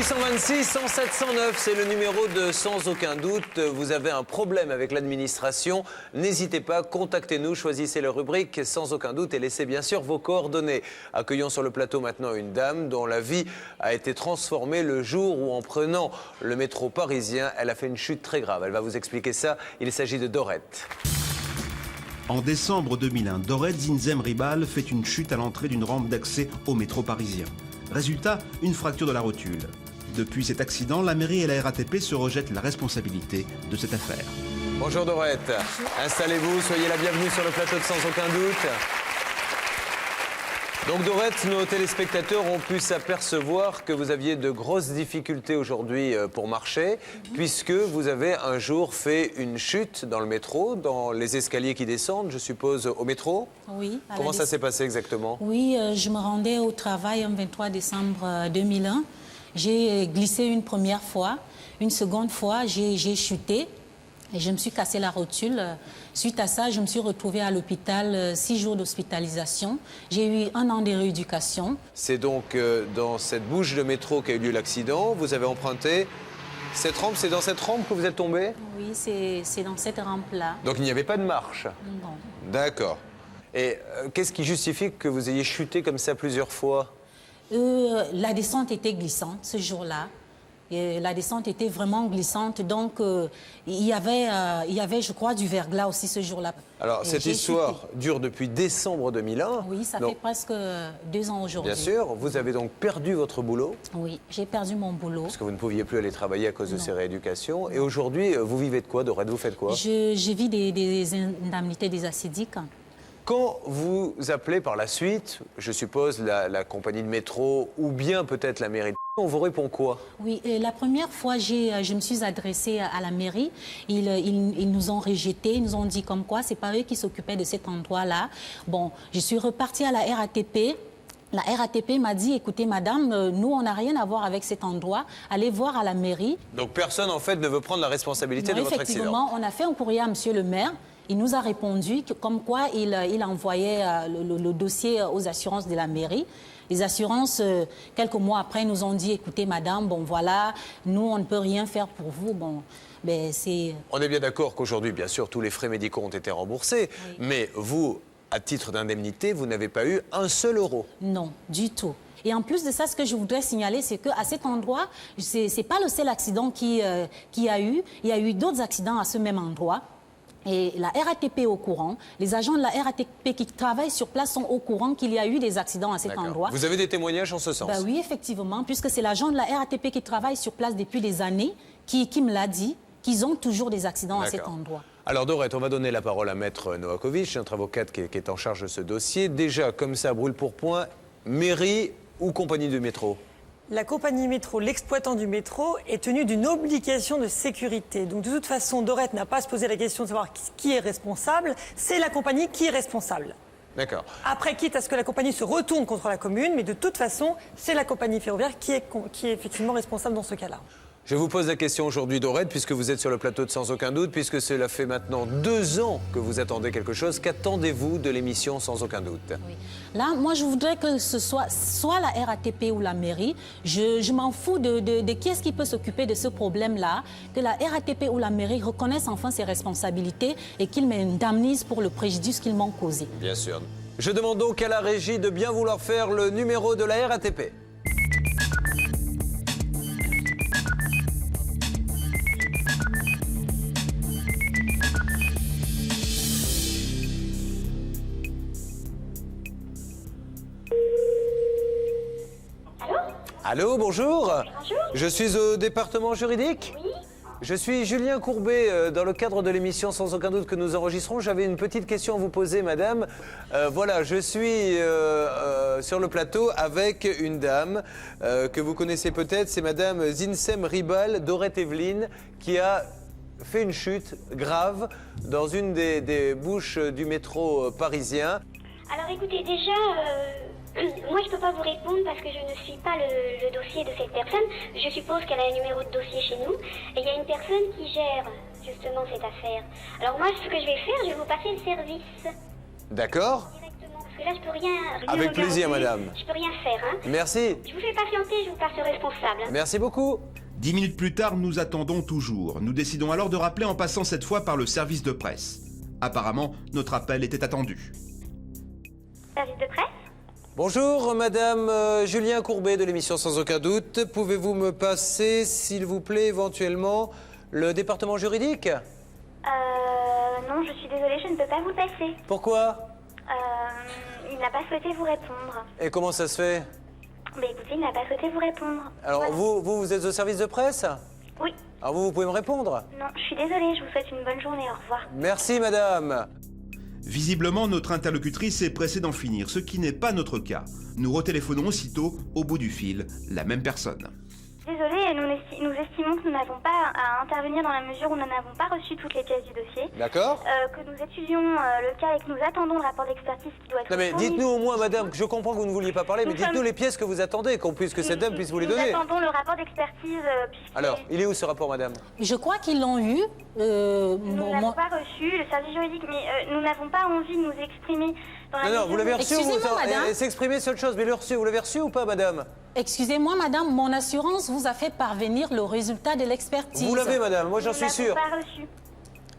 0826 107 109, c'est le numéro de Sans aucun doute. Vous avez un problème avec l'administration, n'hésitez pas, contactez-nous, choisissez la rubrique Sans aucun doute et laissez bien sûr vos coordonnées. Accueillons sur le plateau maintenant une dame dont la vie a été transformée le jour où, en prenant le métro parisien, elle a fait une chute très grave. Elle va vous expliquer ça, il s'agit de Dorette. En décembre 2001, Dorette Zinzem Ribal fait une chute à l'entrée d'une rampe d'accès au métro parisien. Résultat, une fracture de la rotule. Depuis cet accident, la mairie et la RATP se rejettent la responsabilité de cette affaire. Bonjour Dorette. Bonjour. Installez-vous, soyez la bienvenue sur le plateau de Sans aucun doute. Donc Dorette, nos téléspectateurs ont pu s'apercevoir que vous aviez de grosses difficultés aujourd'hui pour marcher, puisque vous avez un jour fait une chute dans le métro, dans les escaliers qui descendent, je suppose, au métro. Oui. Comment ça s'est passé exactement? Oui, je me rendais au travail le 23 décembre 2001. J'ai glissé une première fois. Une seconde fois, j'ai chuté. Et je me suis cassé la rotule. Suite à ça, je me suis retrouvée à l'hôpital, 6 jours d'hospitalisation. J'ai eu 1 an de rééducation. C'est donc dans cette bouche de métro qu'a eu lieu l'accident. Vous avez emprunté cette rampe. C'est dans cette rampe que vous êtes tombé? Oui, c'est dans cette rampe-là. Donc il n'y avait pas de marche? Non. D'accord. Et qu'est-ce qui justifie que vous ayez chuté comme ça plusieurs fois? La descente était glissante ce jour-là. Et la descente était vraiment glissante, donc il y avait, je crois, du verglas aussi ce jour-là. Alors, cette histoire dure depuis décembre 2001. Oui, ça fait presque 2 ans aujourd'hui. Bien sûr, vous avez donc perdu votre boulot. Oui, j'ai perdu mon boulot. Parce que vous ne pouviez plus aller travailler à cause de ces rééducations. Et aujourd'hui, vous vivez de quoi, Dorette? Vous faites quoi? Je vis des indemnités des acidiques. Quand vous appelez par la suite, je suppose la compagnie de métro ou bien peut-être la mairie, on vous répond quoi? Oui, la première fois, je me suis adressée à la mairie. Ils nous ont rejetés, ils nous ont dit comme quoi c'est pas eux qui s'occupaient de cet endroit-là. Bon, je suis repartie à la RATP. La RATP m'a dit, écoutez madame, nous on n'a rien à voir avec cet endroit, allez voir à la mairie. Donc personne en fait ne veut prendre la responsabilité de votre accident? Effectivement, on a fait un courrier à monsieur le maire. Il nous a répondu comme quoi il envoyait le dossier aux assurances de la mairie. Les assurances, quelques mois après, nous ont dit, écoutez, madame, bon voilà, nous, on ne peut rien faire pour vous. Bon, ben, c'est... On est bien d'accord qu'aujourd'hui, bien sûr, tous les frais médicaux ont été remboursés, oui. Mais vous, à titre d'indemnité, vous n'avez pas eu un seul euro? Non, du tout. Et en plus de ça, ce que je voudrais signaler, c'est qu'à cet endroit, c'est pas le seul accident qu'il y a eu. Il y a eu d'autres accidents à ce même endroit. Et la RATP est au courant, les agents de la RATP qui travaillent sur place sont au courant qu'il y a eu des accidents à cet endroit. Vous avez des témoignages en ce sens? Ben oui, effectivement, puisque c'est l'agent de la RATP qui travaille sur place depuis des années qui me l'a dit, qu'ils ont toujours des accidents à cet endroit. Alors Dorette, on va donner la parole à Maître Novakovic, notre avocate qui est en charge de ce dossier. Déjà, comme ça, brûle pour point, mairie ou compagnie de métro? La compagnie métro, l'exploitant du métro, est tenu d'une obligation de sécurité. Donc de toute façon, Dorette n'a pas à se poser la question de savoir qui est responsable. C'est la compagnie qui est responsable. D'accord. Après, quitte à ce que la compagnie se retourne contre la commune, mais de toute façon, c'est la compagnie ferroviaire qui est effectivement responsable dans ce cas-là. Je vous pose la question aujourd'hui, Dorette, puisque vous êtes sur le plateau de Sans aucun doute, puisque cela fait maintenant 2 ans que vous attendez quelque chose. Qu'attendez-vous de l'émission Sans aucun doute? Oui. Là, moi, je voudrais que ce soit la RATP ou la mairie. Je m'en fous de qui est-ce qui peut s'occuper de ce problème-là. Que la RATP ou la mairie reconnaissent enfin ses responsabilités et qu'ils m'indemnisent pour le préjudice qu'ils m'ont causé. Bien sûr. Je demande donc à la régie de bien vouloir faire le numéro de la RATP. Allô, bonjour. Bonjour. Je suis au département juridique. Oui. Je suis Julien Courbet, dans le cadre de l'émission Sans aucun doute que nous enregistrons. J'avais une petite question à vous poser, madame. Voilà, je suis sur le plateau avec une dame que vous connaissez peut-être. C'est madame Zinzem Ribal, Dorette Evelyne, qui a fait une chute grave dans une des bouches du métro parisien. Alors écoutez, déjà, moi je peux pas vous répondre parce que je ne suis pas le dossier de cette personne. Je suppose qu'elle a un numéro de dossier chez nous. Et il y a une personne qui gère justement cette affaire. Alors moi, ce que je vais faire, je vais vous passer le service. D'accord. Directement Parce que là, je peux rien Avec plaisir, regarder. madame. Je peux rien faire, hein. Merci. Je vous fais patienter, je vous passe le responsable. Merci beaucoup. 10 minutes plus tard, nous attendons toujours. Nous décidons alors de rappeler en passant cette fois par le service de presse. Apparemment, notre appel était attendu. Service de presse? Bonjour, madame Julien Courbet de l'émission Sans aucun doute. Pouvez-vous me passer, s'il vous plaît, éventuellement, le département juridique? Non, je suis désolée, je ne peux pas vous le passer. Pourquoi? Il n'a pas souhaité vous répondre. Et comment ça se fait? Mais écoutez, il n'a pas souhaité vous répondre. Alors, Voilà. vous êtes au service de presse? Oui. Alors, vous pouvez me répondre? Non, je suis désolée, je vous souhaite une bonne journée, au revoir. Merci, madame. Visiblement, notre interlocutrice est pressée d'en finir, ce qui n'est pas notre cas. Nous retéléphonons aussitôt, au bout du fil, la même personne. Désolée, nous estimons que nous n'avons pas à intervenir dans la mesure où nous n'avons pas reçu toutes les pièces du dossier. D'accord. Que nous étudions le cas et que nous attendons le rapport d'expertise qui doit être Non mais fourni. dites-nous au moins, madame, je comprends que vous ne vouliez pas parler, mais Nous dites-nous sommes- les pièces que vous attendez, que cette dame puisse vous les donner. Nous attendons le rapport d'expertise puisque Alors, il est où ce rapport, madame? Je crois qu'ils l'ont eu. nous n'avons pas reçu le service juridique, mais nous n'avons pas envie de nous exprimer dans la Non, mesure vous l'avez où- reçu. Excusez-moi, madame. Elle s'exprimait seule chose, mais vous l'avez reçu ou pas, madame? Excusez-moi, madame, mon assurance vous a fait parvenir le résultat de l'expertise. Vous l'avez, madame, moi j'en Nous suis n'avons sûr. pas reçu.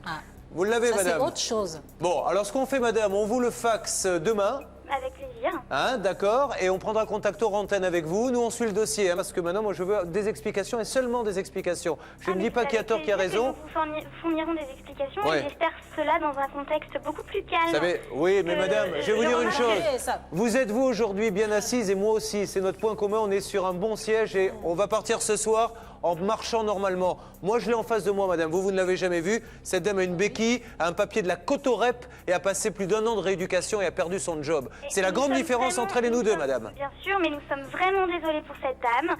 Ah, Vous l'avez, ça, c'est madame. autre chose. Bon, alors ce qu'on fait, madame, on vous le faxe demain. Avec plaisir. Hein, d'accord, et on prendra contact hors antenne avec vous. Nous, on suit le dossier, hein, parce que maintenant, moi, je veux des explications et seulement des explications. Je ne dis pas qui a tort, qui a raison. Nous vous fournirons des explications Ouais. et j'espère cela dans un contexte beaucoup plus calme. Vous savez, oui, mais madame, je vais vous dire une chose. Ça. Vous êtes, vous, aujourd'hui, bien assise, et moi aussi. C'est notre point commun. On est sur un bon siège et on va partir ce soir en marchant normalement. Moi, je l'ai en face de moi, madame. Vous ne l'avez jamais vu. Cette dame a une béquille, a un papier de la Cotorep et a passé plus d'1 an de rééducation et a perdu son job. C'est la Nous grande sommes différence vraiment- entre elle et nous deux, sommes- madame. Bien sûr, mais nous sommes vraiment désolés pour cette dame.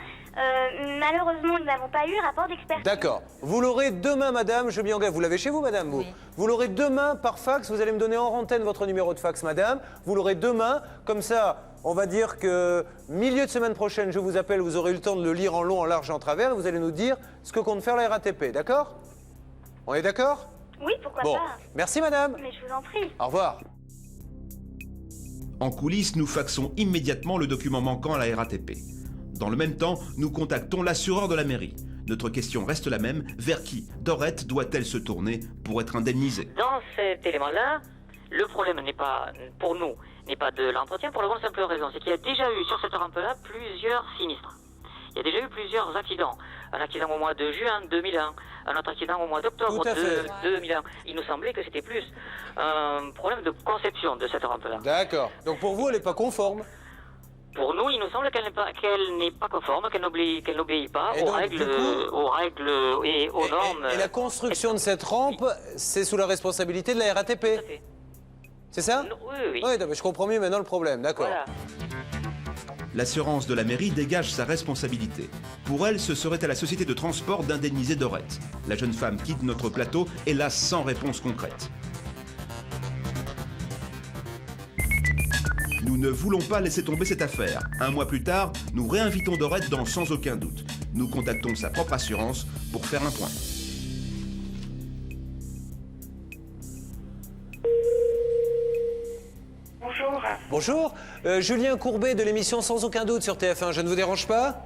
Malheureusement, nous n'avons pas eu rapport d'expertise. D'accord. Vous l'aurez demain, madame. Je m'y engage. Vous l'avez chez vous, madame, vous? Oui. Vous l'aurez demain par fax. Vous allez me donner en antenne votre numéro de fax, madame. Vous l'aurez demain. Comme ça, on va dire que milieu de semaine prochaine, je vous appelle. Vous aurez eu le temps de le lire en long, en large et en travers. Et vous allez nous dire ce que compte faire la RATP. D'accord? On est d'accord? Oui, pourquoi Bon. pas. Merci, madame. Mais je vous en prie. Au revoir. En coulisses, nous faxons immédiatement le document manquant à la RATP. Dans le même temps, nous contactons l'assureur de la mairie. Notre question reste la même, vers qui Dorette doit-elle se tourner pour être indemnisée? Dans cet élément-là, le problème n'est pas, pour nous, n'est pas de l'entretien pour la bonne simple raison, c'est qu'il y a déjà eu sur cette rampe-là plusieurs sinistres. Il y a déjà eu plusieurs accidents. Un accident au mois de juin 2001, un autre accident au mois d'octobre Tout à fait. de 2001. Il nous semblait que c'était plus un problème de conception de cette rampe-là. D'accord. Donc pour vous, elle n'est pas conforme. Pour nous, il nous semble qu'elle n'est pas conforme, qu'elle n'obéit pas Et aux donc, règles, du coup- aux règles et aux normes. Et la construction de cette rampe, c'est sous la responsabilité de la RATP. Tout à fait. C'est ça? Oui, oui. Oui, non, mais je comprends mieux maintenant le problème. D'accord. Voilà. L'assurance de la mairie dégage sa responsabilité. Pour elle, ce serait à la société de transport d'indemniser Dorette. La jeune femme quitte notre plateau, hélas sans réponse concrète. Nous ne voulons pas laisser tomber cette affaire. Un mois plus tard, nous réinvitons Dorette dans Sans aucun doute. Nous contactons sa propre assurance pour faire un point. Bonjour. Bonjour, Julien Courbet de l'émission Sans aucun doute sur TF1. Je ne vous dérange pas?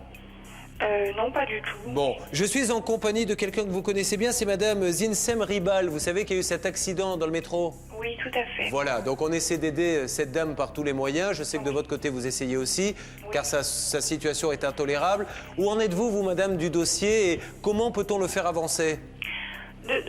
Non, pas du tout. Bon, je suis en compagnie de quelqu'un que vous connaissez bien, c'est Madame Zinsem Ribal. Vous savez qu'il y a eu cet accident dans le métro? Oui, tout à fait. Voilà, donc on essaie d'aider cette dame par tous les moyens. Je sais que de votre côté, vous essayez aussi, car sa situation est intolérable. Où en êtes-vous, vous, Madame, du dossier, et comment peut-on le faire avancer?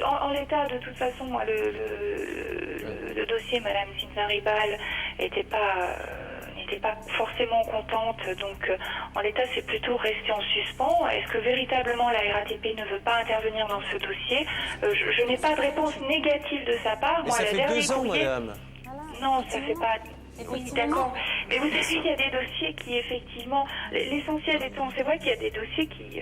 En l'état, de toute façon, moi, le dossier Madame Cynthia Ribal n'était pas forcément contente, donc en l'état, c'est plutôt resté en suspens. Est-ce que véritablement la RATP ne veut pas intervenir dans ce dossier? Je n'ai pas de réponse négative de sa part. Mais Moi, ça le fait dernier 2 ans, courrier- Madame. Non, ça fait pas... Oui, d'accord. Mais vous savez, il y a des dossiers qui, effectivement, l'essentiel étant, c'est vrai qu'il y a des dossiers qui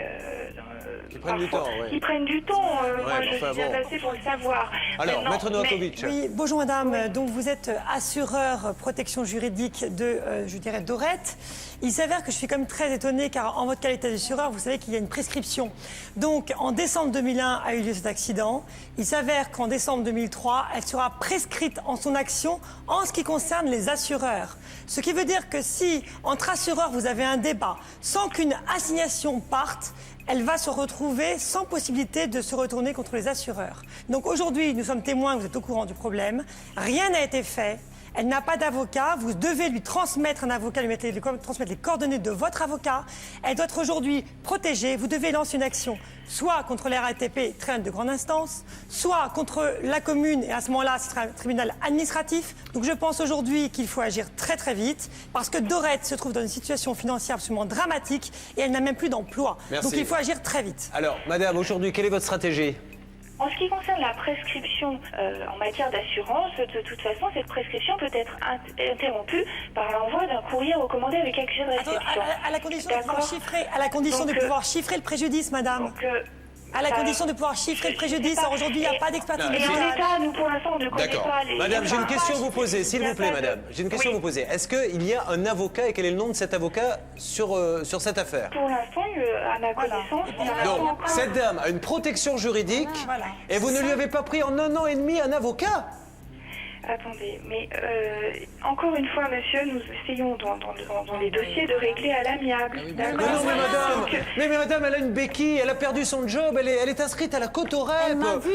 prennent du temps, ouais. Qui prennent du temps. Moi, je suis bien bon. placée pour le savoir. Alors, Maintenant, Maître Novakovic. Oui, bonjour madame. Donc vous êtes assureur protection juridique de, je dirais, Dorette. Il s'avère que je suis quand même très étonnée car en votre qualité d'assureur, vous savez qu'il y a une prescription. Donc en décembre 2001 a eu lieu cet accident. Il s'avère qu'en décembre 2003, elle sera prescrite en son action en ce qui concerne les assureurs. Ce qui veut dire que si entre assureurs vous avez un débat sans qu'une assignation parte, elle va se retrouver sans possibilité de se retourner contre les assureurs. Donc aujourd'hui, nous sommes témoins, vous êtes au courant du problème. Rien n'a été fait. Elle n'a pas d'avocat. Vous devez lui transmettre un avocat, lui transmettre les coordonnées de votre avocat. Elle doit être aujourd'hui protégée. Vous devez lancer une action, soit contre la RATP, tribunal de grande instance, soit contre la commune, et à ce moment-là, ce sera un tribunal administratif. Donc je pense aujourd'hui qu'il faut agir très très vite, parce que Dorette se trouve dans une situation financière absolument dramatique, et elle n'a même plus d'emploi. Donc il faut agir très vite. Alors, madame, aujourd'hui, quelle est votre stratégie ? En ce qui concerne la prescription en matière d'assurance, de toute façon, cette prescription peut être interrompue par l'envoi d'un courrier recommandé avec accusé de réception. À la condition de pouvoir chiffrer, de pouvoir chiffrer le préjudice, madame. À la condition de pouvoir chiffrer le préjudice. Alors aujourd'hui, il n'y a pas d'expertise Et en médicale. l'état, nous, pour l'instant, on ne connaît pas les... Madame, j'ai une question à vous poser, s'il vous plaît, madame. J'ai une question à vous poser. Est-ce qu'il y a un avocat et quel est le nom de cet avocat sur cette affaire ? Pour l'instant, à ma connaissance, il y en a pas Donc, encore. cette dame a une protection juridique et vous ne lui avez pas pris en 1 an et demi un avocat ? Attendez, mais encore une fois, monsieur, nous essayons dans les dossiers de régler à l'amiable. Mais non, mais madame, mais madame, elle a une béquille, elle a perdu son job, elle est inscrite à la Cotorep. Elle m'a vu,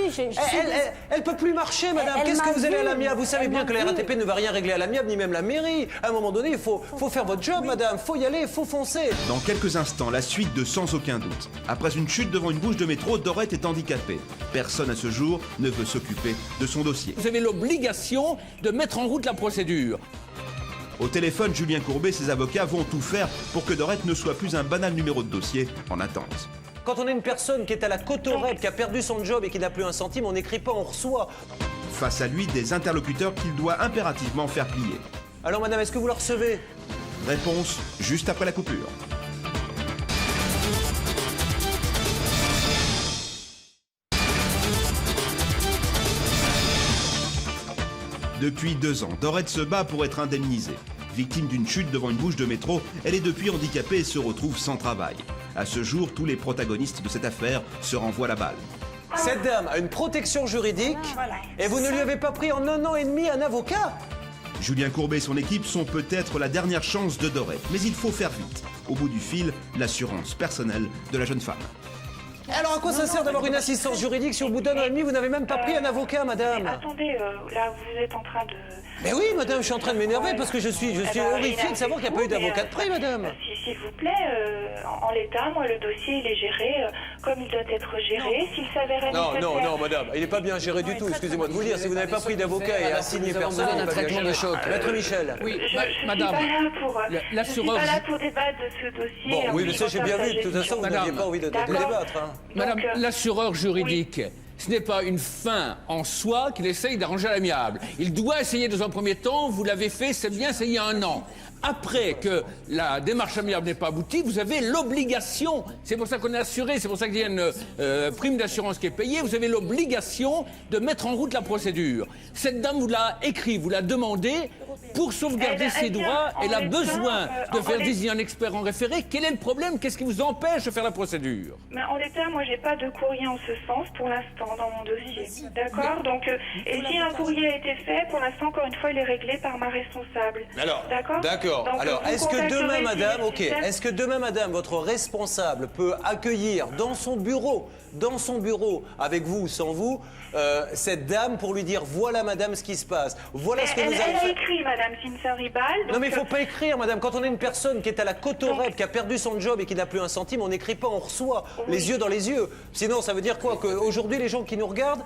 Elle peut plus marcher, madame. Elle Qu'est-ce que m'a vous allez à vu. l'amiable? Vous savez Elle bien m'a que la vu. RATP ne va rien régler à l'amiable, ni même la mairie. À un moment donné, il faut faire votre job, madame. Faut y aller, il faut foncer. Dans quelques instants, la suite de Sans aucun doute. Après une chute devant une bouche de métro, Dorette est handicapée. Personne à ce jour ne veut s'occuper de son dossier. Vous avez l'obligation de mettre en route la procédure. Au téléphone, Julien Courbet et ses avocats vont tout faire pour que Dorette ne soit plus un banal numéro de dossier en attente. Quand on a une personne qui est à la Cotorep, qui a perdu son job et qui n'a plus un centime, on n'écrit pas, on reçoit. Face à lui, des interlocuteurs qu'il doit impérativement faire plier. Alors, madame, est-ce que vous la recevez? Réponse juste après la coupure. Depuis 2 ans, Dorette se bat pour être indemnisée. Victime d'une chute devant une bouche de métro, elle est depuis handicapée et se retrouve sans travail. À ce jour, tous les protagonistes de cette affaire se renvoient la balle. Cette dame a une protection juridique et vous ne lui avez pas pris en 1 an et demi un avocat? Julien Courbet et son équipe sont peut-être la dernière chance de Dorette, mais il faut faire vite. Au bout du fil, l'assurance personnelle de la jeune femme. Alors à quoi ça sert d'avoir une assistance juridique si au bout d'1 an et demi vous n'avez même pas pris un avocat, madame? Attendez, là, vous êtes en train de... Mais oui, madame, je suis en train de m'énerver parce que je suis horrifié de savoir qu'il n'y a pas eu d'avocat de prix, madame. S'il vous plaît, en l'état, moi, le dossier, il est géré comme il doit être géré. S'il s'avérait nécessaire... Non, madame, il n'est pas bien géré du tout, excusez-moi de vous dire. Si vous n'avez pas pris d'avocat et assigné personne, il n'est pas bien géré. Maître Michel. Oui, Je madame, suis pas là pour... l'assureur... Je suis pas là pour débattre de ce dossier. Bon, oui, mais ça j'ai bien vu. De toute façon, vous n'aviez pas envie de débattre. Hein. Madame, Donc, l'assureur juridique, ce n'est pas une fin en soi qu'il essaye d'arranger à l'amiable. Il doit essayer dans un premier temps, vous l'avez fait, c'est bien, c'est il y a 1 an. Après que la démarche amiable n'est pas aboutie, vous avez l'obligation, c'est pour ça qu'on est assuré, c'est pour ça qu'il y a une prime d'assurance qui est payée, vous avez l'obligation de mettre en route la procédure. Cette dame vous l'a écrit, vous l'a demandé, pour sauvegarder ses droits, elle a besoin de faire désigner un expert en référé. Quel est le problème? Qu'est-ce qui vous empêche de faire la procédure? Mais en l'état, moi, j'ai pas de courrier en ce sens pour l'instant dans mon dossier. D'accord? Donc, et si un courrier a été fait, pour l'instant, encore une fois, il est réglé par ma responsable. Alors, d'accord? Donc, vous est-ce que demain, contacterez madame, si nécessaire. est-ce que demain, madame, votre responsable peut accueillir dans son bureau, avec vous ou sans vous, cette dame pour lui dire voilà, madame, ce qui se passe. Voilà ce que nous Elle avons a fait. écrit, madame Cynthia Ribal. Non mais il ne faut pas écrire, madame. Quand on a une personne qui est à la Cotorep, qui a perdu son job et qui n'a plus un centime, on n'écrit pas, on reçoit les yeux dans les yeux. Sinon, ça veut dire quoi? Qu'aujourd'hui, les gens qui nous regardent,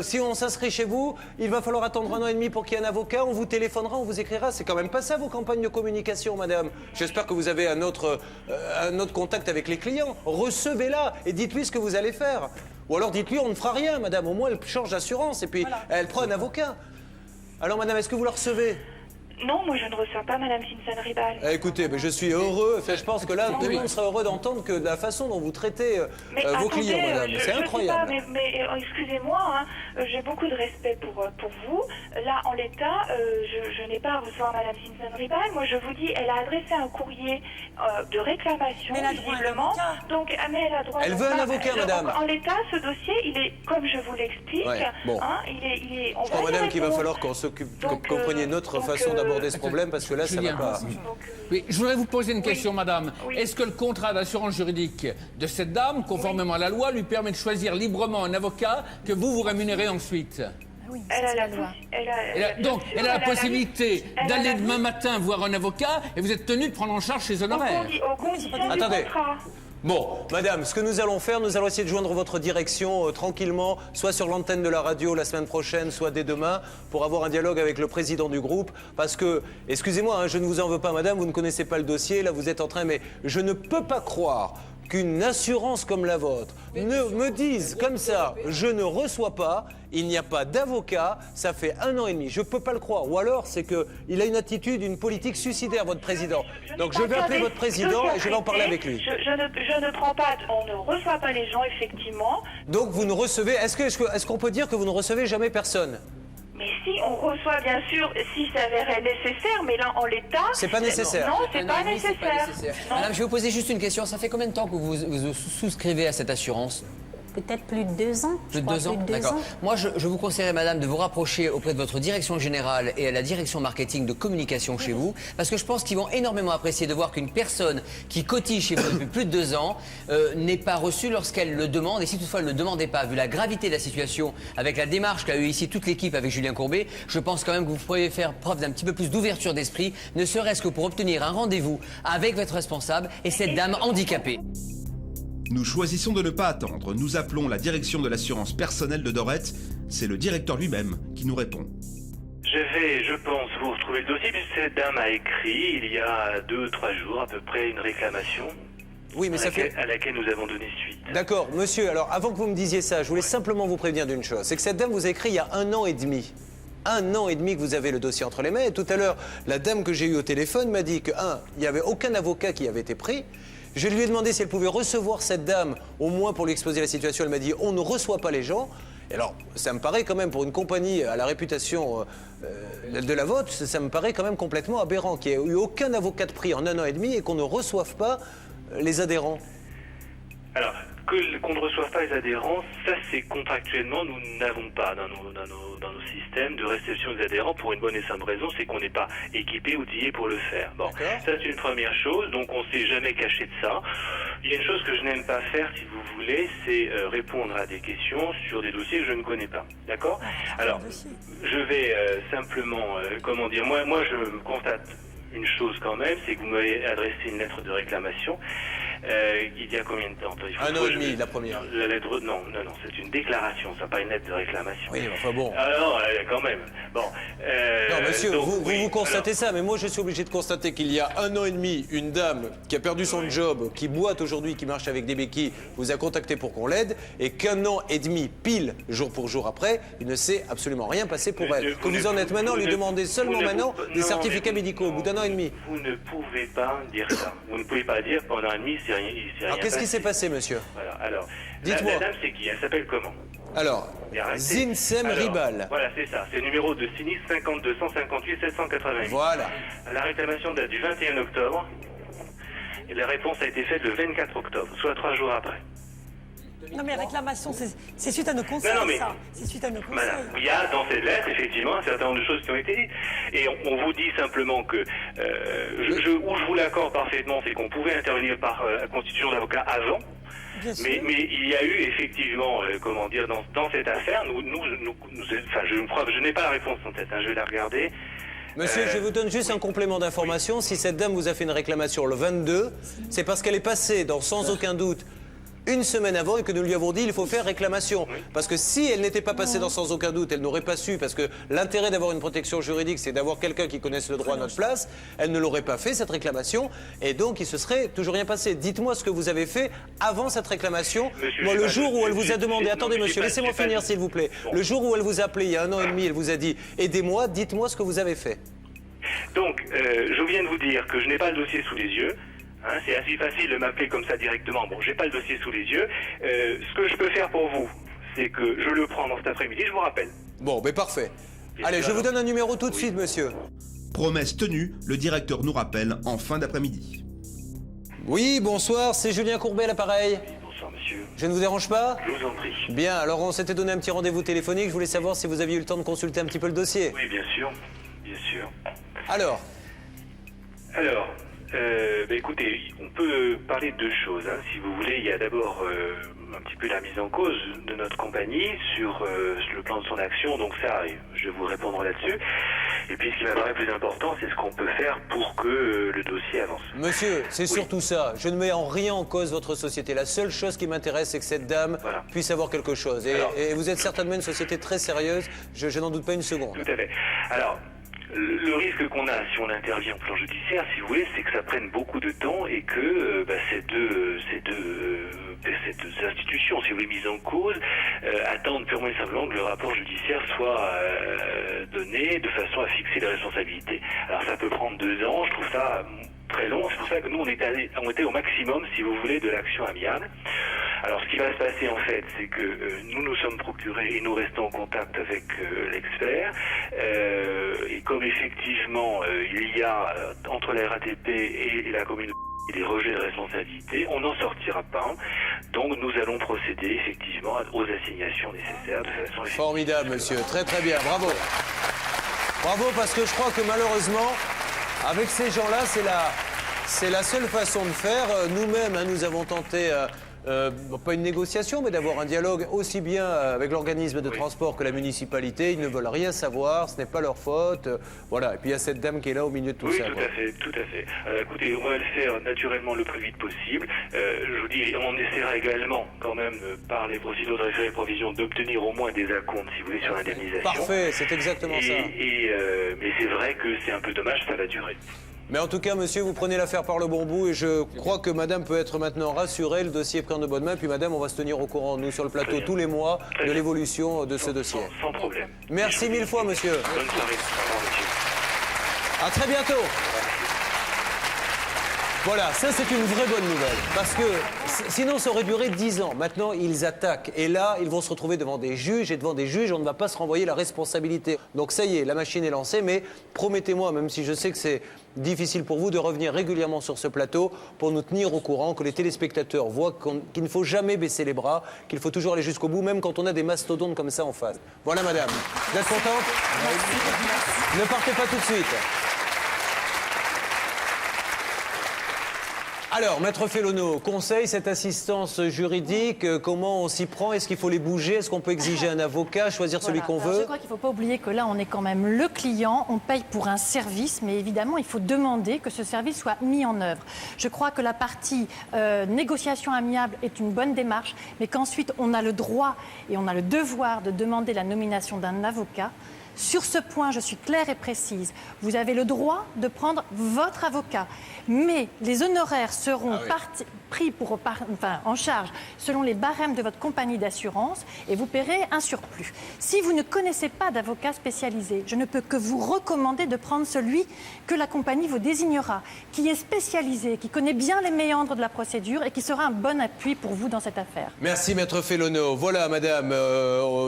si on s'inscrit chez vous, il va falloir attendre 1 an et demi pour qu'il y ait un avocat, on vous téléphonera, on vous écrira. C'est quand même pas ça vos campagnes de communication, madame. J'espère que vous avez un autre contact avec les clients. Recevez-la et dites-lui ce que vous allez faire. Ou alors dites-lui on ne fera rien, madame. Au moins, elle change d'assurance et puis elle prend un avocat. Alors, madame, est-ce que vous la recevez? Non, moi je ne reçois pas Madame Simpson Ribal. Écoutez, mais je suis heureux, enfin, je pense que là, tout le monde serait heureux d'entendre que de la façon dont vous traitez vos clients, madame. C'est incroyable. Je sais pas, mais excusez-moi, hein, j'ai beaucoup de respect pour vous. Là, en l'état, je n'ai pas à recevoir Madame Simpson Ribal. Moi, je vous dis, elle a adressé un courrier de réclamation, Mais elle a droit à un visiblement. avocat. Donc, mais elle a droit. Elle veut un avocat, madame. En l'état, ce dossier, il est, comme je vous l'explique, Ouais, bon. hein, il est. On Je crois, va y madame, qu'il va répondre. falloir qu'on s'occupe, que Donc, vous compreniez notre façon d'aborder ce problème, parce que là, ça ne va Julien. pas. Oui, je voudrais vous poser une question, madame. Oui. Est-ce que le contrat d'assurance juridique de cette dame, conformément à la loi, lui permet de choisir librement un avocat que vous rémunérez ensuite? Elle a la loi. Donc, elle a la possibilité d'aller demain matin voir un avocat et vous êtes tenu de prendre en charge ses honoraires. Aux conditions du Attendez. contrat. Bon, madame, ce que nous allons faire, nous allons essayer de joindre votre direction tranquillement, soit sur l'antenne de la radio la semaine prochaine, soit dès demain, pour avoir un dialogue avec le président du groupe. Parce que, excusez-moi, hein, je ne vous en veux pas, madame, vous ne connaissez pas le dossier, là vous êtes en train, mais je ne peux pas croire qu'une assurance comme la vôtre me dise comme ça, je ne reçois pas, il n'y a pas d'avocat, ça fait 1 an et demi, je ne peux pas le croire. Ou alors, c'est qu'il a une attitude, une politique suicidaire, votre président. Donc je vais appeler votre président et je vais en parler avec lui. Je ne prends pas, on ne reçoit pas les gens, effectivement. Donc vous ne recevez, est-ce qu'on peut dire que vous ne recevez jamais personne? Mais si, on reçoit bien sûr, si ça s'avérait nécessaire, mais là, en l'état... C'est pas nécessaire. Non, c'est pas nécessaire. Non. Madame, je vais vous poser juste une question. Ça fait combien de temps que vous souscrivez à cette assurance? Peut-être plus de 2 ans. Plus de 2 ans. D'accord. Moi, je vous conseillerais, madame, de vous rapprocher auprès de votre direction générale et à la direction marketing de communication chez vous, parce que je pense qu'ils vont énormément apprécier de voir qu'une personne qui cotise chez vous depuis plus de 2 ans n'est pas reçue lorsqu'elle le demande. Et si toutefois elle ne le demandait pas, vu la gravité de la situation, avec la démarche qu'a eu ici toute l'équipe avec Julien Courbet, je pense quand même que vous pourriez faire preuve d'un petit peu plus d'ouverture d'esprit, ne serait-ce que pour obtenir un rendez-vous avec votre responsable et cette dame handicapée. Nous choisissons de ne pas attendre. Nous appelons la direction de l'assurance personnelle de Dorette. C'est le directeur lui-même qui nous répond. Je vais, je pense, vous retrouver le dossier, puisque cette dame a écrit, il y a 2 ou 3 jours à peu près, une réclamation Oui, mais ça fait... à laquelle nous avons donné suite. D'accord, monsieur, alors avant que vous me disiez ça, je voulais simplement vous prévenir d'une chose. C'est que cette dame vous a écrit il y a 1 an et demi. 1 an et demi que vous avez le dossier entre les mains. Et tout à l'heure, la dame que j'ai eue au téléphone m'a dit que, il n'y avait aucun avocat qui avait été pris. Je lui ai demandé si elle pouvait recevoir cette dame, au moins pour lui exposer la situation. Elle m'a dit, on ne reçoit pas les gens. Et alors, ça me paraît quand même, pour une compagnie à la réputation de la vôtre, ça me paraît quand même complètement aberrant qu'il n'y ait eu aucun avocat de pris en 1 an et demi et qu'on ne reçoive pas les adhérents. Alors, qu'on ne reçoive pas les adhérents, ça c'est contractuellement, nous n'avons pas dans nos systèmes de réception des adhérents pour une bonne et simple raison, c'est qu'on n'est pas équipé, outillé pour le faire. Bon, ça c'est une première chose, donc on ne s'est jamais caché de ça. Il y a une chose que je n'aime pas faire, si vous voulez, c'est répondre à des questions sur des dossiers que je ne connais pas. D'accord? Alors, je vais simplement, comment dire, moi je constate une chose quand même, c'est que vous m'avez adressé une lettre de réclamation. Il y a combien de temps? 1 an et demi, la première. La lettre, non, c'est une déclaration, ça pas une lettre de réclamation. Oui, enfin bon. Alors, quand même. Bon. Non, monsieur, donc, vous constatez ça, mais moi je suis obligé de constater qu'il y a 1 an et demi, une dame qui a perdu son job, qui boite aujourd'hui, qui marche avec des béquilles, vous a contacté pour qu'on l'aide, et qu'1 an et demi, pile, jour pour jour après, il ne s'est absolument rien passé pour elle. Que vous en êtes maintenant, lui demandez seulement maintenant des certificats médicaux au bout d'1 an et demi. Vous ne pouvez pas dire ça. Vous ne pouvez pas dire pendant 1 an et demi, c'est rien. Alors qu'est-ce qui s'est passé, monsieur? Voilà, alors, dites-moi. La dame, c'est qui? Elle s'appelle comment? Alors, Zinsem Ribal. Voilà, c'est ça. C'est le numéro de sinistre 52 158 788. Voilà. La réclamation date du 21 octobre. Et la réponse a été faite le 24 octobre, soit 3 jours après. Non mais réclamation, c'est suite à nos conseils, non, mais, ça. C'est suite à nos conseils. Madame, il y a dans cette lettre, effectivement, un certain nombre de choses qui ont été dites. Et on vous dit simplement que, où je vous l'accorde parfaitement, c'est qu'on pouvait intervenir par la constitution d'avocat avant. Mais il y a eu effectivement, comment dire, dans cette affaire, je n'ai pas la réponse en tête, je vais la regarder. Monsieur, je vous donne juste un complément d'information. Si cette dame vous a fait une réclamation le 22, c'est parce qu'elle est passée dans sans aucun doute 1 semaine avant et que nous lui avons dit il faut faire réclamation. Parce que si elle n'était pas passée dans sans aucun doute, elle n'aurait pas su, parce que l'intérêt d'avoir une protection juridique, c'est d'avoir quelqu'un qui connaisse le droit à notre place, elle ne l'aurait pas fait, cette réclamation, et donc il se serait toujours rien passé. Dites-moi ce que vous avez fait avant cette réclamation. Moi, le jour où elle vous a demandé, attendez monsieur, laissez-moi finir s'il vous plaît. Le jour où elle vous a appelé il y a 1 an et demi, elle vous a dit aidez-moi, dites-moi ce que vous avez fait. Donc, je viens de vous dire que je n'ai pas le dossier sous les yeux. Hein, c'est assez facile de m'appeler comme ça directement. Bon, j'ai pas le dossier sous les yeux. Ce que je peux faire pour vous, c'est que je le prends dans cet après-midi, je vous rappelle. Bon, mais parfait. Allez, je vous donne un numéro tout de suite, monsieur. Promesse tenue, le directeur nous rappelle en fin d'après-midi. Oui, bonsoir, c'est Julien Courbet à l'appareil. Bonsoir, monsieur. Je ne vous dérange pas? Je vous en prie. Bien, alors on s'était donné un petit rendez-vous téléphonique. Je voulais savoir si vous aviez eu le temps de consulter un petit peu le dossier. Oui, bien sûr. Bien sûr. Alors, écoutez, on peut parler de deux choses. Hein. Si vous voulez, il y a d'abord un petit peu la mise en cause de notre compagnie sur le plan de son action. Donc ça, je vais vous répondre là-dessus. Et puis ce qui m'apparaît plus important, c'est ce qu'on peut faire pour que le dossier avance. monsieur, c'est surtout ça. Je ne mets en rien en cause votre société. La seule chose qui m'intéresse, c'est que cette dame puisse avoir quelque chose. Et vous êtes certainement une société très sérieuse. Je n'en doute pas une seconde. Tout à fait. Alors, le risque qu'on a si on intervient au plan judiciaire, si vous voulez, c'est que ça prenne beaucoup de temps et que ces deux institutions, si vous voulez, mises en cause, attendent purement et simplement que le rapport judiciaire soit donné de façon à fixer les responsabilités. Alors ça peut prendre 2 ans, je trouve ça très long. C'est pour ça que nous, on était au maximum, si vous voulez, de l'action amiable. Alors, ce qui va se passer, en fait, c'est que nous sommes procurés et nous restons en contact avec l'expert. Et comme, effectivement, il y a entre la RATP et la commune des rejets de responsabilité, on n'en sortira pas. Donc, nous allons procéder, effectivement, aux assignations nécessaires de façon effective. Formidable, monsieur. Très, très bien. Bravo. Bravo, parce que je crois que, malheureusement, avec ces gens-là, c'est la seule façon de faire. Nous-mêmes, nous avons tenté... pas une négociation, mais d'avoir un dialogue aussi bien avec l'organisme de transport que la municipalité. Ils ne veulent rien savoir, ce n'est pas leur faute. Voilà, et puis il y a cette dame qui est là au milieu de tout ça. Oui, tout à fait. Écoutez, on va le faire naturellement le plus vite possible. Je vous dis, on essaiera également, quand même, par les procédures de référé provision, d'obtenir au moins des acomptes, si vous voulez, sur l'indemnisation. Parfait, c'est exactement ça. Mais c'est vrai que c'est un peu dommage, ça va durer. Mais en tout cas, monsieur, vous prenez l'affaire par le bon bout et je crois que madame peut être maintenant rassurée. Le dossier est pris en de bonnes mains. Puis madame, on va se tenir au courant, nous, sur le plateau, tous les mois, de l'évolution de ce dossier. Sans problème. Merci mille fois, monsieur. Bonne soirée. Au revoir, monsieur. À très bientôt. Voilà, ça c'est une vraie bonne nouvelle. Parce que sinon ça aurait duré 10 ans. Maintenant, ils attaquent. Et là, ils vont se retrouver devant des juges. Et devant des juges, on ne va pas se renvoyer la responsabilité. Donc ça y est, la machine est lancée. Mais promettez-moi, même si je sais que c'est difficile pour vous, de revenir régulièrement sur ce plateau pour nous tenir au courant, que les téléspectateurs voient qu'il ne faut jamais baisser les bras, qu'il faut toujours aller jusqu'au bout, même quand on a des mastodontes comme ça en face. Voilà, madame. Vous êtes contente? Merci. Ne partez pas tout de suite. Alors, Maître Fellono, conseil, cette assistance juridique, comment on s'y prend? Est-ce qu'il faut les bouger? Est-ce qu'on peut exiger un avocat, choisir celui qu'on veut? Je crois qu'il ne faut pas oublier que là, on est quand même le client, on paye pour un service, mais évidemment, il faut demander que ce service soit mis en œuvre. Je crois que la partie négociation amiable est une bonne démarche, mais qu'ensuite, on a le droit et on a le devoir de demander la nomination d'un avocat. Sur ce point, je suis claire et précise. Vous avez le droit de prendre votre avocat, mais les honoraires seront pris en charge selon les barèmes de votre compagnie d'assurance et vous paierez un surplus. Si vous ne connaissez pas d'avocat spécialisé, je ne peux que vous recommander de prendre celui que la compagnie vous désignera, qui est spécialisé, qui connaît bien les méandres de la procédure et qui sera un bon appui pour vous dans cette affaire. Merci, Maître Fellono. Voilà, Madame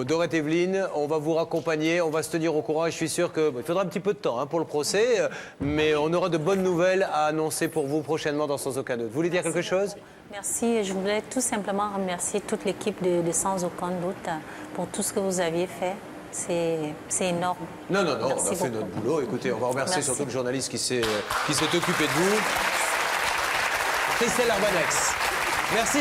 Dorette Evelyne, on va vous raccompagner, on va se tenir au courant et je suis sûr qu'il faudra un petit peu de temps pour le procès, mais on aura de bonnes nouvelles à annoncer pour vous prochainement dans Sans Aucun Doute. Vous voulez dire quelque chose? Merci. Je voulais tout simplement remercier toute l'équipe de Sans Aucun Doute pour tout ce que vous aviez fait. C'est énorme. Non, on a fait notre boulot. Écoutez, on va remercier surtout le journaliste qui s'est occupé de vous. Christelle Arbanex. Merci.